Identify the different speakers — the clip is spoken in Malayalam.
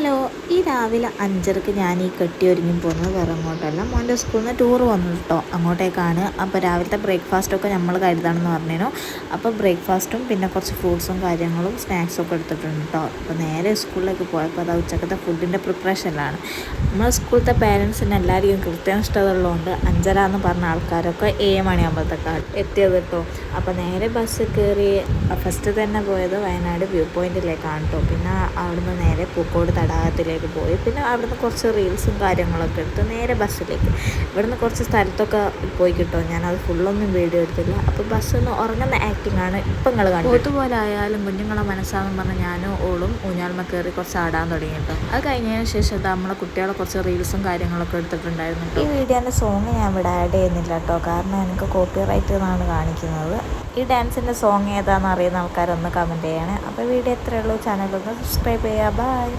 Speaker 1: ഹലോ, ഈ രാവിലെ 5:30 ഞാൻ ഈ കെട്ടി ഒരുങ്ങി പോകുന്നത് വേറെ അങ്ങോട്ടല്ല, മോൻ്റെ സ്കൂളിൽ നിന്ന് ടൂർ വന്നു കേട്ടോ, അങ്ങോട്ടേക്കാണ്. അപ്പോൾ രാവിലത്തെ ബ്രേക്ക്ഫാസ്റ്റൊക്കെ നമ്മൾ കരുതാണെന്ന് പറഞ്ഞു. അപ്പോൾ ബ്രേക്ക്ഫാസ്റ്റും പിന്നെ കുറച്ച് ഫ്രൂട്ട്സും കാര്യങ്ങളും സ്നാക്സൊക്കെ എടുത്തിട്ടുണ്ട് കേട്ടോ. അപ്പോൾ നേരെ സ്കൂളിലേക്ക് പോയപ്പോൾ അത് ഉച്ചക്കത്തെ ഫുഡിൻ്റെ പ്രിപ്പറേഷനിലാണ്. നമ്മൾ സ്കൂളത്തെ പേരൻസിന് എല്ലാവരെയും കൃത്യനിഷ്ഠത ഉള്ളതുകൊണ്ട് 5:30 എന്ന് പറഞ്ഞ ആൾക്കാരൊക്കെ 7 മണിയാകുമ്പോഴത്തേക്കാണ് എത്തിയത് കേട്ടോ. അപ്പോൾ നേരെ ബസ് കയറി ഫസ്റ്റ് തന്നെ പോയത് വയനാട് വ്യൂ പോയിൻറ്റിലേക്കാണ് കേട്ടോ. പിന്നെ അവിടുന്ന് നേരെ പൂക്കോട് തടാകത്തിലേക്ക് പോയി. പിന്നെ അവിടുന്ന് കുറച്ച് റീൽസും കാര്യങ്ങളൊക്കെ എടുത്ത് നേരെ ബസ്സിലേക്ക്. ഇവിടുന്ന് കുറച്ച് സ്ഥലത്തൊക്കെ പോയി കിട്ടും, ഞാനത് ഫുള്ളൊന്നും വീഡിയോ എടുത്തില്ല. അപ്പോൾ ബസ്സിൽ ഉറങ്ങുന്ന ആക്ടിങ് ആണ് ഇപ്പം നിങ്ങൾ കണ്ടു. പോത്തുപോലെ ആയാലും കുഞ്ഞുങ്ങളെ മനസ്സാണെന്ന് പറഞ്ഞാൽ ഞാനും ഓളും ഊഞ്ഞാൽമ കയറി കുറച്ച് ആടാൻ തുടങ്ങി കേട്ടോ. അത് കഴിഞ്ഞതിന് ശേഷം നമ്മളെ കുട്ടികളെ കുറച്ച് റീൽസും കാര്യങ്ങളൊക്കെ എടുത്തിട്ടുണ്ടായിരുന്നു കേട്ടോ. ഈ വീഡിയോൻ്റെ സോങ് ഞാൻ ഇവിടെ ആഡ് ചെയ്യുന്നില്ല കേട്ടോ, കാരണം എനിക്ക് കോപ്പിറൈറ്റ് എന്നാണ് കാണിക്കുന്നത്. ഈ ഡാൻസിൻ്റെ സോങ് ഏതാണെന്ന് അറിയുന്ന ആൾക്കാരൊന്ന് കമൻറ്റ് ചെയ്യണേ. അപ്പോൾ വീഡിയോ എത്രയേ ഉള്ളൂ, ചാനലൊന്ന് സബ്സ്ക്രൈബ് ചെയ്യുക. ബൈ.